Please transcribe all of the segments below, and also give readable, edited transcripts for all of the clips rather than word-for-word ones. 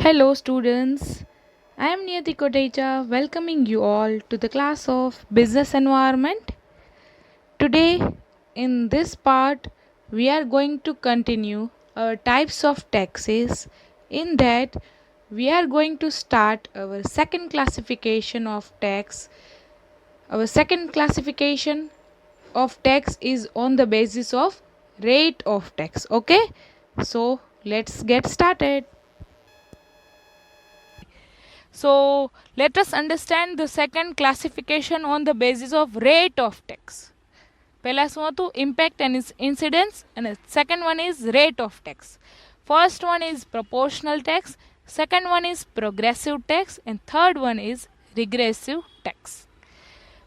Hello, students. I am Niyati Kotecha, welcoming you all to the class of Business Environment. Today, in this part, we are going to continue our types of taxes. In that, we are going to start our second classification of tax. Our second classification of tax is on the basis of rate of tax. Okay, so let's get started. So let us understand the second classification on the basis of rate of tax. પહેલા શું હતું impact and its incidence and second one is rate of tax. First one is proportional tax, second one is progressive tax and third one is regressive tax.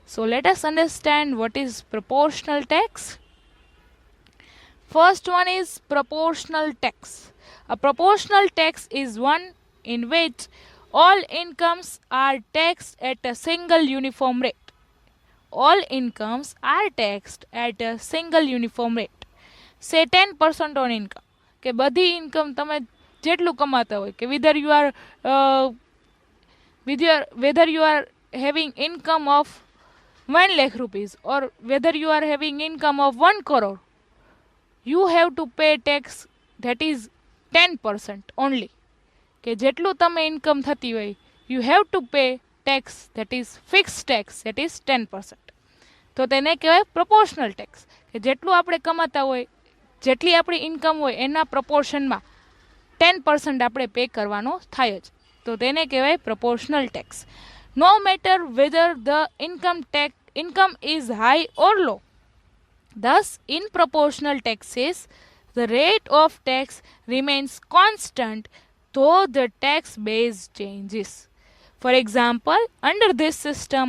So let us understand what is proportional tax. First one is proportional tax. A proportional tax is one in which all incomes are taxed at a single uniform rate. All incomes are taxed at a single uniform rate. Say 10% on income. કે બધી income તમે જેટલું કમાતા હોય કે whether you are having income of 1 lakh rupees or whether you are having income of 1 crore, you have to pay tax that is 10% only. કે જેટલું તમે ઇન્કમ થતી હોય you have to pay tax that is fixed tax that is 10%. તો તેને કહેવાય proportional tax કે જેટલું આપણે કમાતા હોય જેટલી આપણી ઇન્કમ હોય એના પ્રપોર્શનમાં 10% આપણે પે કરવાનો થાય જ, તો તેને કહેવાય proportional tax. No matter whether the income is high or low. Thus, in proportional taxes, the rate of tax remains constant though the tax base changes. For example, under this system,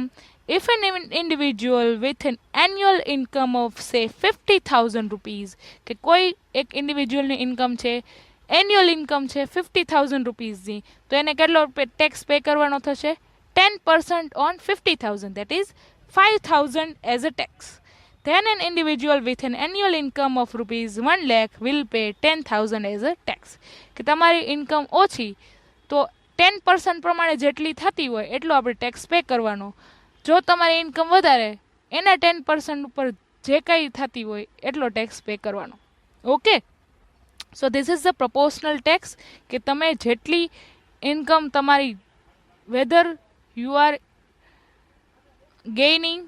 if an individual with an annual income of say 50,000 rupees, કે કોઈ એક ઇન્ડિવિજ્યુઅલની income છે annual income છે 50,000 રૂપીઝની, તો એને કેટલો tax pay કરવાનો થશે? 10% on 50,000, that is 5,000 as a tax. Then an individual with an annual income of rupees 1 lakh will pay 10,000 as a tax. કે તમારી ઇન્કમ ઓછી તો 10% પ્રમાણે જેટલી થતી હોય એટલો આપણે ટેક્સ પે કરવાનો. જો તમારી ઇન્કમ વધારે એના 10% ઉપર જે કંઈ થતી હોય એટલો ટેક્સ પે કરવાનો. Okay, so this is the proportional tax કે તમે જેટલી ઇન્કમ તમારી whether you are gaining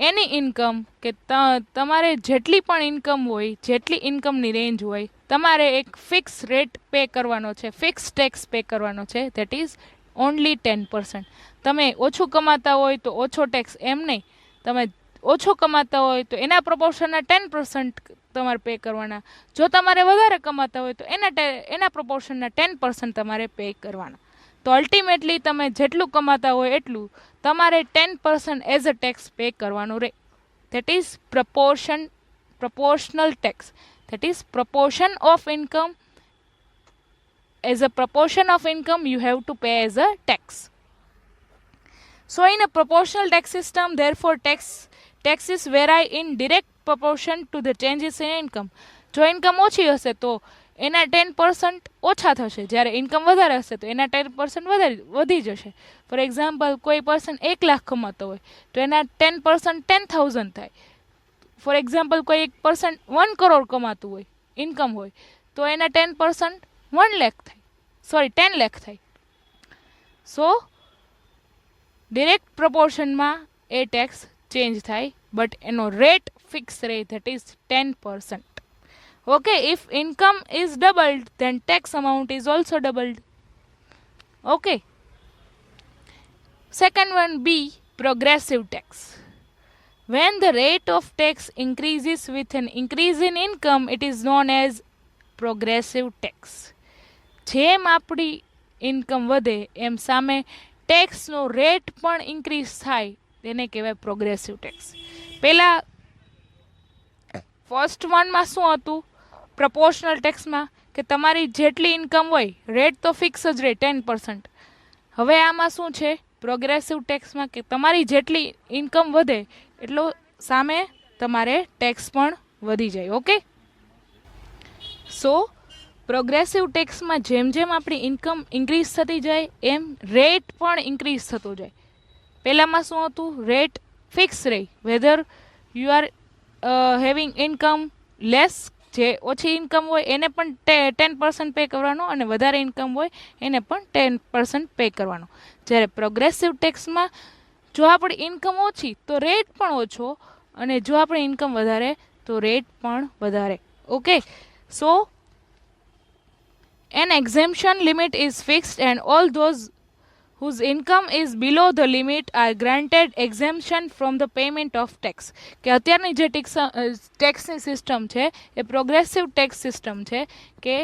any income કે તમારે જેટલી પણ ઇન્કમ હોય જેટલી ઇન્કમની રેન્જ હોય તમારે એક ફિક્સ રેટ પે કરવાનો છે, ફિક્સ ટેક્સ પે કરવાનો છે, દેટ ઇઝ ઓનલી 10%. તમે ઓછું કમાતા હોય તો ઓછો ટેક્સ એમ નહીં, તમે ઓછું કમાતા હોય તો એના પ્રપોર્શનના 10% તમારે પે કરવાના. જો તમારે વધારે કમાતા હોય તો એના પ્રપોર્શનના 10% તમારે પે કરવાના. તો અલ્ટિમેટલી તમે જેટલું કમાતા હોય એટલું તમારે 10% એઝ અ ટેક્સ પે કરવાનું રહે. That is proportional tax. That is proportion of income. As a proportion of income you have to pay as a tax. So in a proportional tax system, therefore taxes vary in direct proportion to the changes in income. જો income ઓછી હશે તો એના 10% ઓછા થશે, જ્યારે income વધારે હશે તો એના 10% વધી જશે. ફોર એક્ઝામ્પલ, કોઈ પર્સન 1 લાખ કમાતો હોય તો એના 10% 10,000 થાય. ફોર એક્ઝામ્પલ, કોઈ એક પર્સન 1 કરોડ કમાતું હોય ઇન્કમ હોય તો એના 10% 1 લાખ થાય, સોરી 10 લાખ થાય. સો ડિરેક્ટ પ્રપોર્શનમાં એ ટેક્સ ચેન્જ થાય, બટ એનો રેટ ફિક્સ રહે, that is 10%. Okay, if income is doubled, then tax amount is also doubled. Okay. Second one, B, progressive tax. When the rate of tax increases with an increase in income, it is known as progressive tax. જેમ આપણી income વધે એમ સામે ટેક્સનો rate પણ increase થાય તેને કહેવાય progressive tax. પહેલાં first વનમાં શું હતું? પ્રપોર્શનલ ટેક્સમાં કે તમારી જેટલી ઇન્કમ હોય રેટ તો ફિક્સ જ રહે 10%. હવે આમાં શું છે પ્રોગ્રેસિવ ટેક્સમાં કે તમારી જેટલી ઇન્કમ વધે એટલો સામે તમારે ટેક્સ પણ વધી જાય. ઓકે, સો પ્રોગ્રેસિવ ટેક્સમાં જેમ જેમ આપણી ઇન્કમ ઇન્ક્રીઝ થતી જાય એમ રેટ પણ ઇન્ક્રીઝ થતો જાય. પહેલાંમાં શું હતું, રેટ ફિક્સ રહી, whether you are having income less, જે ઓછી ઇન્કમ હોય એને પણ 10% પે કરવાનો અને વધારે ઇન્કમ હોય એને પણ 10% પે કરવાનો. જ્યારે પ્રોગ્રેસિવ ટેક્સમાં જો આપણી ઇન્કમ ઓછી તો રેટ પણ ઓછો અને જો આપણી ઇન્કમ વધારે તો રેટ પણ વધારે. Okay, so an exemption limit is fixed and all those whose income is below the limit are granted exemption from the payment of tax. કે અત્યારની જે ટેક્સની સિસ્ટમ છે એ પ્રોગ્રેસિવ ટેક્સ સિસ્ટમ છે કે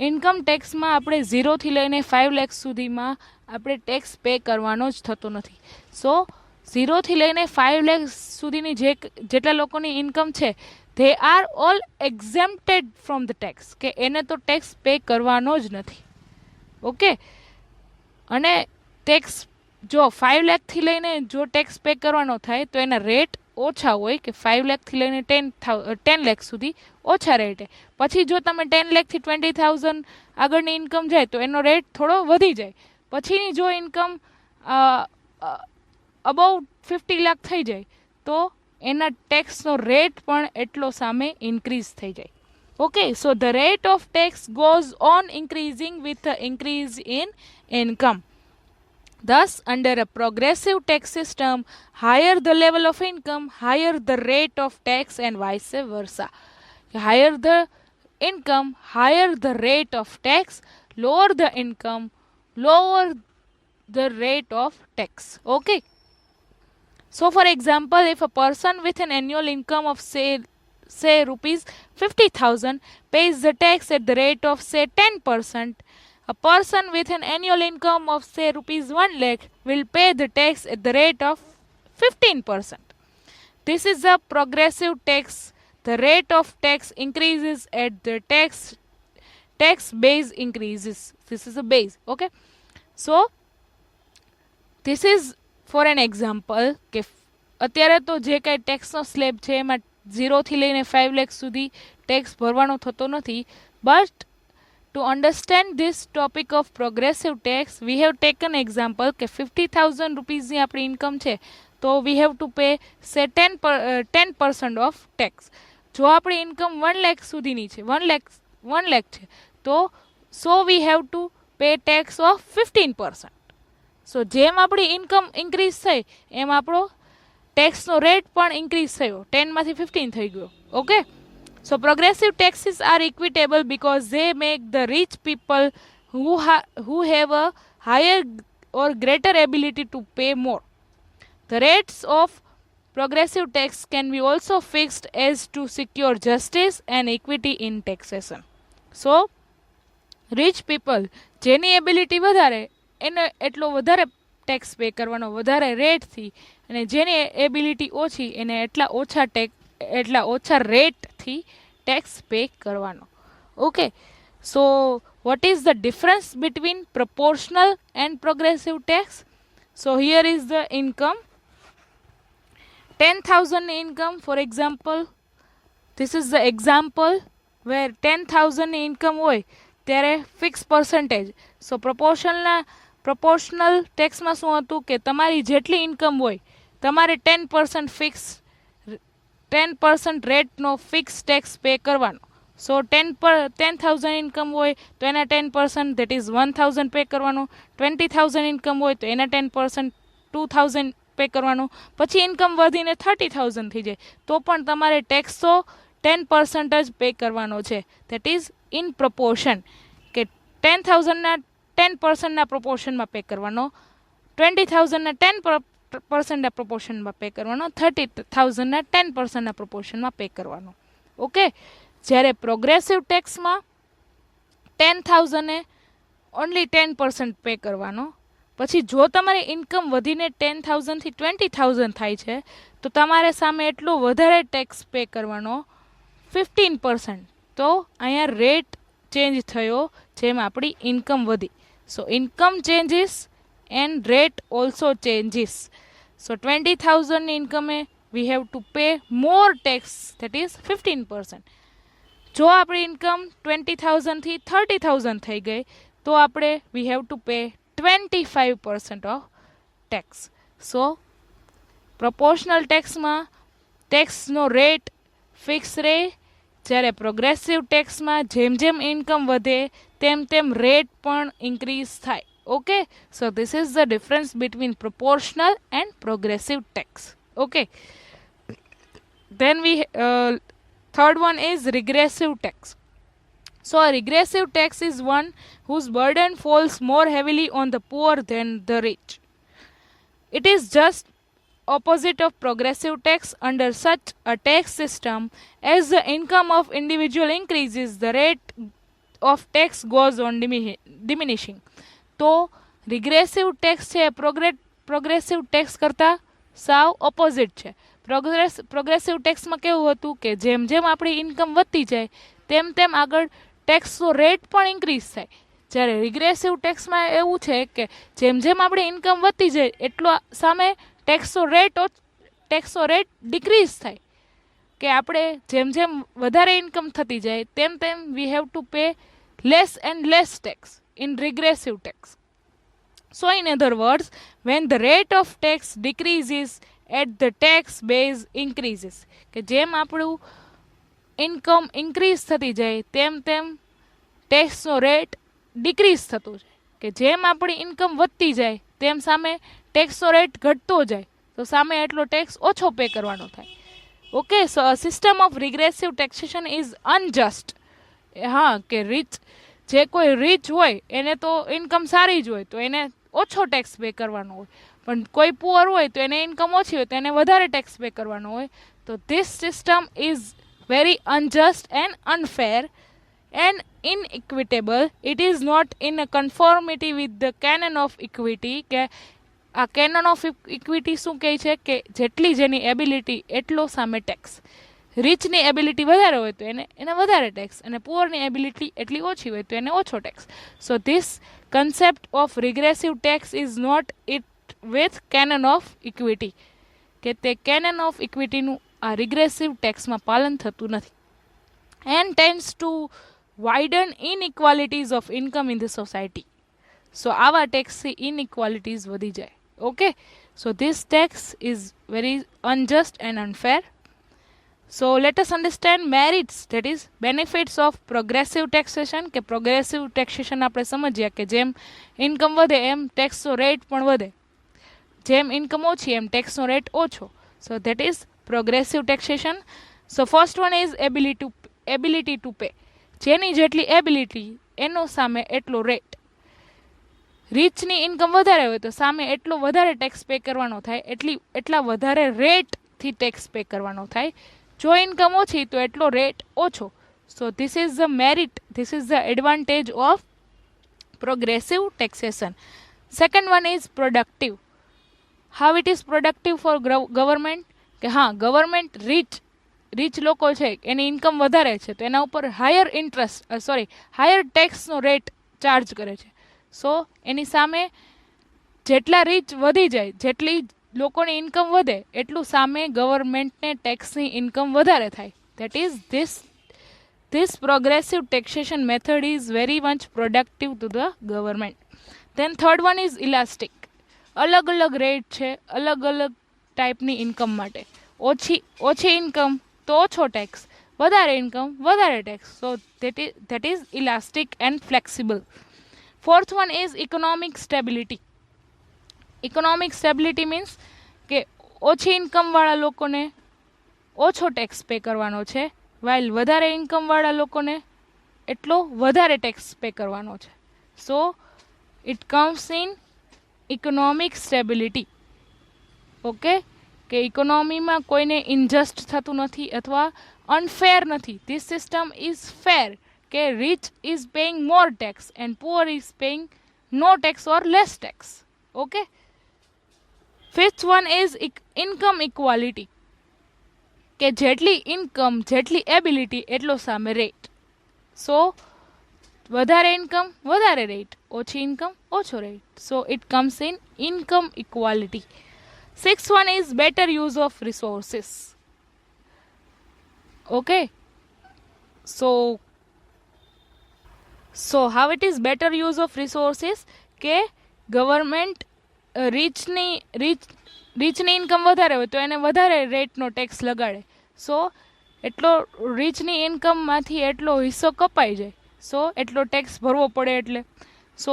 ઇન્કમ ટેક્સમાં આપણે 0થી લઈને 5 લાખ સુધીમાં આપણે ટેક્સ પે કરવાનો જ થતો નથી. સો 0થી લઈને 5 લાખ સુધીની જેટલા લોકોની ઇન્કમ છે they are all exempted from the tax, કે એને તો ટેક્સ પે કરવાનો જ નથી. ઓકે, અને ટેક્સ જો 5 લાખથી લઈને જો ટેક્સ પે કરવાનો થાય તો એના રેટ ઓછા હોય, કે 5 લાખથી લઈને 10 લાખ સુધી ઓછા રેટે. પછી જો તમે 10 લાખથી 20,000 આગળની ઇન્કમ જાય તો એનો રેટ થોડો વધી જાય. પછીની જો ઇન્કમ અબાઉ 50 લાખ થઈ જાય તો એના ટેક્સનો રેટ પણ એટલો સામે ઇન્ક્રીઝ થઈ જાય. Okay, so the rate of tax goes on increasing with the increase in income. Thus, under a progressive tax system, higher the level of income, higher the rate of tax and vice versa. Higher the income, higher the rate of tax, lower the income, lower the rate of tax. Okay. So, for example, if a person with an annual income of say rupees 50,000 pays the tax at the rate of say 10%, a person with an annual income of say rupees 1 lakh will pay the tax at the rate of 15%. This is a progressive tax. The rate of tax increases at the tax base increases. This is a base. Okay. So, this is for an example કે અત્યારે તો જે કાંઈ ટેક્સનો slab છે એમાં 0થી લઈને 5 લાખ સુધી tax ભરવાનો થતો નથી. But to understand this topic of progressive tax we have taken example કે 50,000 રૂપીઝની આપણી ઇન્કમ છે તો વી હેવ ટુ પે સે 10% ઓફ ટેક્સ. જો આપણી ઇન્કમ 1 લાખ સુધીની છે, 1 લાખ છે તો વી have to pay tax of 15%. સો જેમ આપણી ઇન્કમ ઇન્ક્રીઝ થઈ એમ આપણો ટેક્સનો રેટ પણ ઇન્ક્રીઝ થયો, 10માંથી 15 થઈ ગયો. Okay, so progressive taxes are equitable because they make the rich people who have a higher or greater ability to pay more. The rates of progressive tax can be also fixed as to secure justice and equity in taxation. So, rich people જેની ability વધારે એને એટલો વધારે tax pay કરવાનો વધારે રેટથી, અને જેની ability ઓછી એને એટલા ઓછા રેટથી ટેક્સ પે કરવાનો. Okay, so what is the difference between proportional and progressive tax? So here is the income 10,000 income, for example. This is the example where 10,000 income હોય ત્યારે ફિક્સ પર્સન્ટેજ. સો પ્રોપોર્શનલ ટેક્સમાં શું હતું કે તમારી જેટલી ઇન્કમ હોય તમારે 10% રેટનો ફિક્સ ટેક્સ પે કરવાનો. સો 10,000 ઇન્કમ હોય તો એના 10% દેટ ઇઝ 1,000 પે કરવાનું. 20,000 ઇન્કમ હોય તો એના 10% 2,000 પે કરવાનું. પછી ઇન્કમ વધીને 30,000 થઈ જાય તો પણ તમારે ટેક્સ તો 10% જ પે કરવાનો છે. દેટ ઇઝ ઇન પ્રપોર્શન, કે 10,000ના 10%ના પ્રપોર્શનમાં પે કરવાનો, 20,000ના 10%ના પ્રપોર્શનમાં પે કરવાનો, 30,000ના 10%ના પ્રપોર્શનમાં પે કરવાનો. ઓકે, જ્યારે પ્રોગ્રેસિવ ટેક્સમાં 10,000એ ઓનલી 10% પે કરવાનો. પછી જો તમારી ઇન્કમ વધીને 10,000થી 20,000 થાય છે તો તમારે સામે એટલો વધારે ટેક્સ પે કરવાનો, 15%. તો અહીંયા રેટ ચેન્જ થયો જેમ આપણી ઇન્કમ વધી. So income changes and rate also changes. So 20,000ની ઇન્કમે we have to pay more tax, that is 15%. જો આપણી ઇન્કમ 20,000 થી 30,000 થઈ ગઈ તો આપણે we have to pay 25% of tax. So proportional ટેક્સમાં ટેક્સનો રેટ ફિક્સ રહે, જ્યારે પ્રોગ્રેસિવ ટેક્સમાં જેમ જેમ ઇન્કમ વધે તેમ તેમ રેટ પણ ઇન્ક્રીઝ થાય. Okay, so this is the difference between proportional and progressive tax. Okay, then we third one is regressive tax. So a regressive tax is one whose burden falls more heavily on the poor than the rich. It is just opposite of progressive tax. Under such a tax system, as the income of individual increases, the rate of tax goes on diminishing. તો રિગ્રેસિવ tax છે progressive tax કરતાં સાવ opposite છે. Progressive ટેક્સમાં કેવું હતું કે જેમ જેમ આપણી ઇન્કમ વધતી જાય તેમ તેમ આગળ ટેક્સનો રેટ પણ ઇન્ક્રીઝ થાય, જ્યારે રિગ્રેસિવ ટેક્સમાં એવું છે કે જેમ જેમ આપણી ઇન્કમ વધતી જાય એટલો સામે ટેક્સનો રેટ ડિક્રીઝ થાય, કે આપણે જેમ જેમ વધારે ઇન્કમ થતી જાય તેમ તેમ we have to pay less and less tax in regressive tax. So in other words, when the rate of tax decreases at the tax base increases, કે જેમ આપણું ઇન્કમ ઇન્ક્રીઝ થતી જાય તેમ તેમ ટેક્સનો રેટ ડિક્રીઝ થતો જાય, કે જેમ આપણી ઇન્કમ વધતી જાય તેમ સામે ટેક્સનો રેટ ઘટતો જાય તો સામે એટલો ટેક્સ ઓછો પે કરવાનો થાય. Okay, so a system of regressive taxation is unjust. હા, કે જે કોઈ રીચ હોય એને તો ઇન્કમ સારી જ હોય તો એને ઓછો ટેક્સ પે કરવાનો હોય, પણ કોઈ પુઅર હોય તો એને ઇન્કમ ઓછી હોય તો એને વધારે ટેક્સ પે કરવાનો હોય. તો this system is very unjust and unfair and inequitable. It is not in a conformity with the canon of equity. કે આ કેનન ઓફ ઇક્વિટી શું કહે છે કે જેટલી જેની એબિલિટી એટલો સામે ટેક્સ. રીચની એબિલિટી વધારે હોય તો એને વધારે ટેક્સ, અને પુઅરની એબિલિટી એટલી ઓછી હોય તો એને ઓછો tax. So this concept of regressive tax is not it with canon of equity, કે તે કેનન ઓફ ઇક્વિટીનું આ રિગ્રેસિવ ટેક્સમાં પાલન થતું નથી. And tends to widen inequalities of income in the society. So આવા ટેક્સથી ઇનઇક્વાલિટીઝ વધી જાય. Okay, so this tax is very unjust and unfair. So let us understand merits, that is benefits of progressive taxation. કે progressive taxation આપણે સમજ્યા કે જેમ income વધે એમ ટેક્સનો રેટ પણ વધે, જેમ ઇન્કમ ઓછી એમ ટેક્સનો રેટ ઓછો. So that is progressive taxation. So first one is ability to pay. જેની જેટલી એબિલિટી એનો સામે એટલો રેટ. રીચની ઇન્કમ વધારે હોય તો સામે એટલો વધારે ટેક્સ પે કરવાનો થાય, એટલા વધારે રેટથી ટેક્સ પે કરવાનો થાય. જો ઇન્કમ ઓછી તો એટલો રેટ ઓછો. So this is the merit, this is the advantage of progressive taxation. Second one is productive. How it is productive for government? કે હા, ગવર્મેન્ટ રીચ લોકો છે એની ઇન્કમ વધારે છે તો એના ઉપર હાયર ટેક્સનો રેટ ચાર્જ કરે છે. સો એની સામે જેટલા રીચ વધી જાય, જેટલી લોકોની ઇન્કમ વધે એટલું સામે ગવર્મેન્ટને ટેક્સની ઇન્કમ વધારે થાય. That is this progressive taxation method is very much productive to the government. Than third one is elastic. અલગ અલગ રેટ છે અલગ અલગ ટાઈપની ઇન્કમ માટે. ઓછી ઇન્કમ તો ઓછો ટેક્સ, વધારે ઇન્કમ વધારે tax. So that is elastic and flexible. Fourth one is economic stability. Economic stability means કે ઓછી ઇન્કમવાળા લોકોને ઓછો ટેક્સ પે કરવાનો છે, વાઇલ વધારે ઇન્કમવાળા લોકોને એટલો વધારે ટેક્સ પે કરવાનો છે. સો it comes in economic stability. Okay, કે ઇકોનોમીમાં કોઈને ઇનજસ્ટ થતું નથી અથવા અનફેર નથી. ધીસ સિસ્ટમ ઇઝ ફેર, કે rich is paying more tax and poor is paying no tax or less tax. Okay, fifth one is income equality. કે જેટલી income જેટલી એબિલિટી એટલો સામે રેટ. સો વધારે ઇન્કમ વધારે રેટ, ઓછી ઇન્કમ ઓછો rate. So it comes in income equality. Sixth one is better use of resources. Okay, so how it is better use of resources કે ગવર્મેન્ટ રીચની ઇન્કમ વધારે હોય તો એને વધારે રેટનો ટેક્સ લગાડે. સો એટલો રીચની ઇન્કમમાંથી એટલો હિસ્સો કપાઈ જાય, સો એટલો ટેક્સ ભરવો પડે. એટલે સો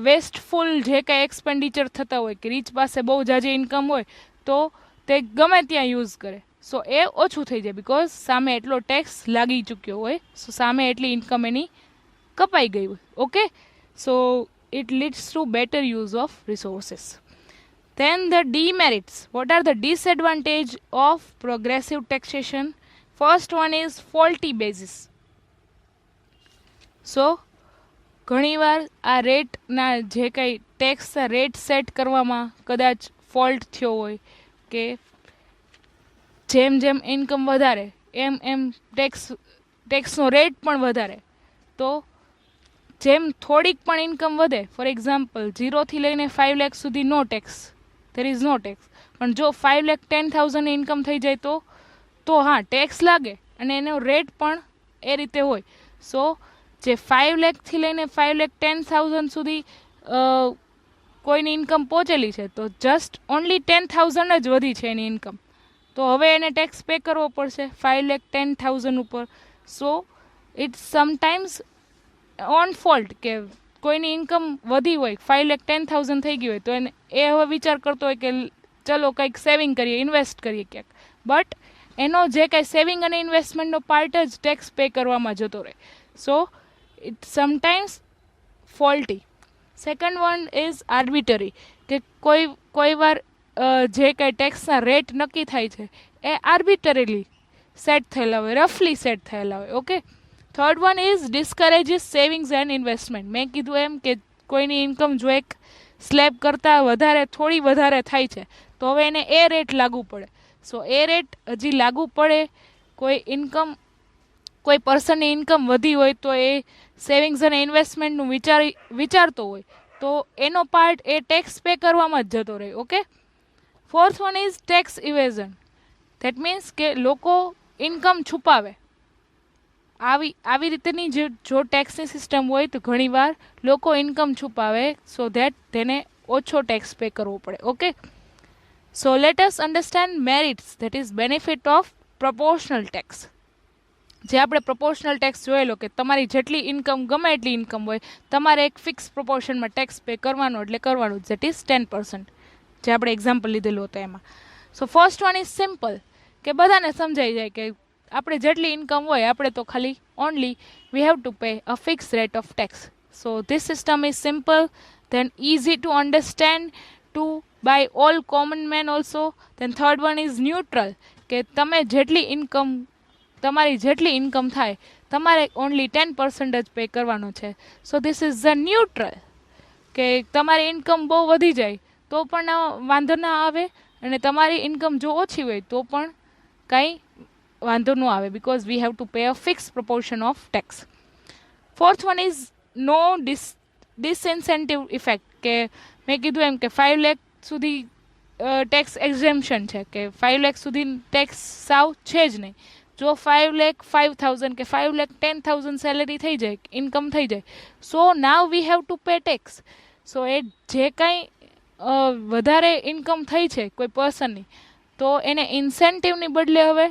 વેસ્ટફુલ જે કાંઈ એક્સપેન્ડિચર થતા હોય કે રીચ પાસે બહુ જાજી ઇન્કમ હોય તો તે ગમે ત્યાં યુઝ કરે, સો એ ઓછું થઈ જાય બિકોઝ સામે એટલો ટેક્સ લાગી ચૂક્યો હોય, સો સામે એટલી ઇન્કમ એની કપાઈ ગઈ હોય. Okay, so it leads to better use of resources. Then the demerits. What are the disadvantage of progressive taxation? First one is faulty basis. So ઘણીવાર આ રેટના જે કંઈ ટેક્સના રેટ સેટ કરવામાં કદાચ ફોલ્ટ થયો હોય કે જેમ જેમ ઇન્કમ વધારે એમ એમ ટેક્સનો રેટ પણ વધારે, તો જેમ થોડીક પણ ઇન્કમ વધે, ફોર એક્ઝામ્પલ 0 લઈને 5 લાખ સુધી no tax, there is no tax. પણ જો 5,10,000 ઇન્કમ થઈ જાય તો હા ટેક્સ લાગે અને એનો રેટ પણ એ રીતે હોય. સો જે 5 લાખથી લઈને 5,10,000 સુધી કોઈની ઇન્કમ પહોંચેલી છે તો જસ્ટ ઓનલી 10,000 જ વધી છે એની ઇન્કમ, તો હવે એને ટેક્સ પે કરવો પડશે 5,10,000 ઉપર. So it's sometimes on fault કે કોઈની ઇન્કમ વધી હોય, 5,10,000 થઈ ગઈ હોય તો એને એ હવે વિચાર કરતો હોય કે ચલો કંઈક સેવિંગ કરીએ, ઇન્વેસ્ટ કરીએ ક્યાંક, બટ એનો જે કાંઈ સેવિંગ અને ઇન્વેસ્ટમેન્ટનો પાર્ટ જ ટેક્સ પે કરવામાં જતો રહે. So it sometimes faulty. Second one is arbitrary, કે કોઈ વાર જે કાંઈ ટેક્સના રેટ નક્કી થાય છે એ આર્બિટરીલી સેટ થયેલા હોય, રફલી સેટ થયેલા હોય. Okay, third one is discourages savings and investment. મેં કીધું એમ કે કોઈની ઇન્કમ જો એક સ્લેબ કરતાં થોડી વધારે થાય છે તો હવે એને એ રેટ લાગુ પડે. સો એ રેટ હજી લાગુ પડે, કોઈ પર્સનની ઇન્કમ વધી હોય તો એ સેવિંગ્સ અને ઇન્વેસ્ટમેન્ટનું વિચારતો હોય તો એનો પાર્ટ એ ટેક્સ પે કરવામાં જ જતો રહે. Okay, fourth one is tax evasion. That means કે લોકો ઇન્કમ છુપાવે. આવી રીતની જો ટેક્સની સિસ્ટમ હોય તો ઘણીવાર લોકો ઇન્કમ છુપાવે સો ધેટ તેને ઓછો ટેક્સ પે કરવો પડે. Okay, so let us understand merits, that is benefit of proportional tax. જે આપણે પ્રપોર્શનલ ટેક્સ જોયેલો કે તમારી જેટલી ઇન્કમ ગમે એટલી ઇન્કમ હોય તમારે એક ફિક્સ પ્રપોર્શનમાં ટેક્સ પે કરવાનો એટલે કરવાનું, ધેટ ઇઝ 10%, જે આપણે એક્ઝામ્પલ લીધેલું હતું એમાં. So first one is simple, કે બધાને સમજાઈ જાય કે આપણે જેટલી ઇન્કમ હોય આપણે તો ખાલી only V have to pay a fix rate of tax. So this system is simple, then easy to understand by all common men also. Then third one is neutral, કે તમારી જેટલી ઇન્કમ થાય તમારે only 10% જ pay કરવાનો છે. સો this is the neutral, કે તમારી ઇન્કમ બહુ વધી જાય તો પણ વાંધો ના આવે અને તમારી ઇન્કમ જો ઓછી હોય તો પણ કાંઈ વાંધો ન આવે because we have to pay a fix proportion of tax. Fourth one is no disincentive effect, કે મેં કીધું એમ કે 5 લાખ સુધી ટેક્સ એક્ઝેમ્પશન છે, કે 5 લાખ સુધી ટેક્સ સાવ છે જ નહીં. જો 5,05,000 કે 5,10,000 સેલેરી થઈ જાય, ઇન્કમ થઈ જાય, so now we have to pay tax. So એ જે કાંઈ વધારે ઇન્કમ થઈ છે કોઈ પર્સનની તો એને ઇન્સેન્ટિવની બદલે હવે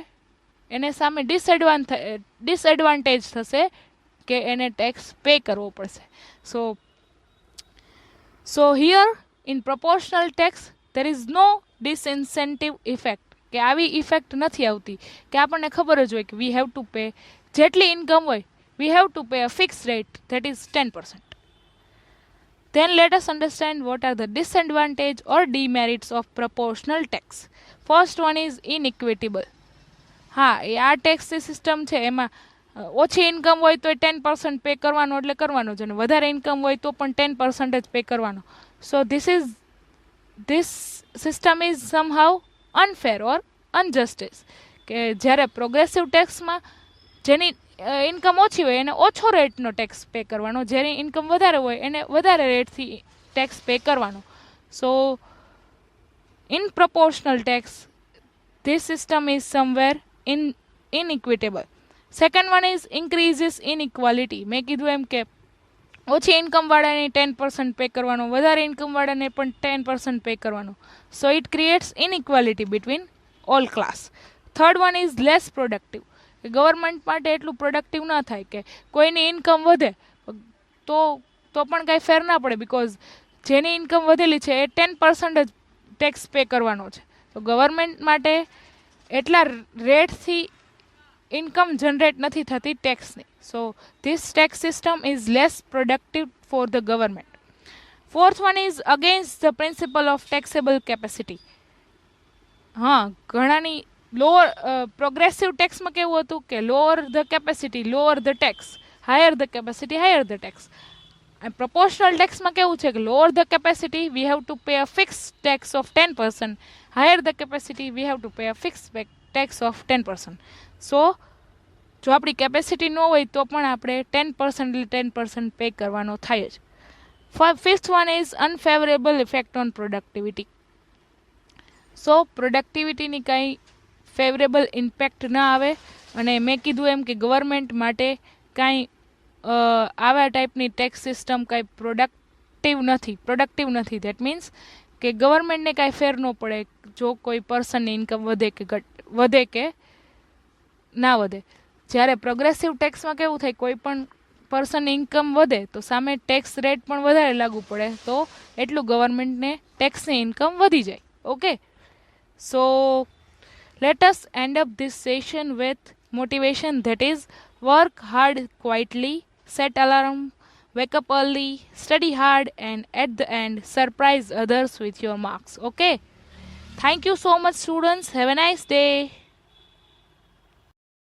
એને સામે ડિસએડવાન્ટેજ થશે કે એને ટેક્સ પે કરવો પડશે. સો here in proportional tax there is no disincentive effect, કે આવી ઇફેક્ટ નથી આવતી, કે આપણને ખબર જ હોય કે વી હેવ ટુ પે, જેટલી ઇન્કમ હોય વી have to pay a fix rate that is 10%. Then let us understand what are the disadvantage or demerits of proportional tax. First one is inequitable. હા, એ આ ટેક્સની સિસ્ટમ છે એમાં ઓછી ઇન્કમ હોય તો 10% pay કરવાનો એટલે કરવાનો જ, અને વધારે ઇન્કમ હોય તો પણ 10% જ પે કરવાનો. સો this system is somehow unfair or injustice, કે જ્યારે પ્રોગ્રેસિવ ટેક્સમાં જેની ઇન્કમ ઓછી હોય એને ઓછો રેટનો ટેક્સ પે કરવાનો, જેની ઇન્કમ વધારે હોય એને વધારે રેટથી ટેક્સ પે કરવાનો. સો in proportional tax this system is somewhere inequitable. Second one is increases inequality. મેં કીધું એમ કે ઓછી ઇન્કમવાળાને 10% પે કરવાનો, વધારે ઇન્કમવાળાને પણ 10% પે કરવાનો. So it creates inequality between all class. Third one is less productive. Government માટે એટલું પ્રોડક્ટિવ ન થાય કે કોઈની ઇન્કમ વધે તો પણ કાંઈ ફેર ના પડે, બિકોઝ જેની ઇન્કમ વધેલી છે એ 10% જ ટેક્સ પે કરવાનો છે. તો ગવર્મેન્ટ માટે એટલા રેટથી ઇન્કમ જનરેટ નથી થતી ટેક્સની. So this tax system is less productive for the government. Fourth one is against the principle of taxable capacity. હા, ઘણાની લોઅર પ્રોગ્રેસિવ ટેક્સમાં કેવું હતું કે lower the capacity lower the tax, higher the capacity higher the tax. Proportional ટેક્સમાં કેવું છે કે lower the capacity we have to pay a fix tax of 10%, higher the capacity we have to pay a fix tax of 10%. સો જો આપણી capacity ન હોય તો પણ આપણે 10% એટલે 10% પે કરવાનો થાય જ. Fifth one is unfavourable effect on productivity. So પ્રોડક્ટિવિટીની કાંઈ ફેવરેબલ ઇમ્પેક્ટ ના આવે. અને મેં કીધું એમ કે ગવર્મેન્ટ માટે કાંઈ આવા ટાઈપની ટેક્સ સિસ્ટમ કાંઈ પ્રોડક્ટિવ નથી. દેટ મીન્સ કે ગવર્મેન્ટને કાંઈ ફેર ન પડે જો કોઈ પર્સનની ઇન્કમ વધે કે ના વધે. જ્યારે પ્રોગ્રેસિવ ટેક્સમાં કેવું થાય, કોઈ પણ પર્સનની ઇન્કમ વધે તો સામે ટેક્સ રેટ પણ વધારે લાગુ પડે, તો એટલું ગવર્મેન્ટને ટેક્સની ઇન્કમ વધી જાય. Okay, so let us end up this session with motivation, that is work hard quietly, set alarm, wake up early, study hard, and at the end surprise others with your marks. Okay, thank you so much students, have a nice day.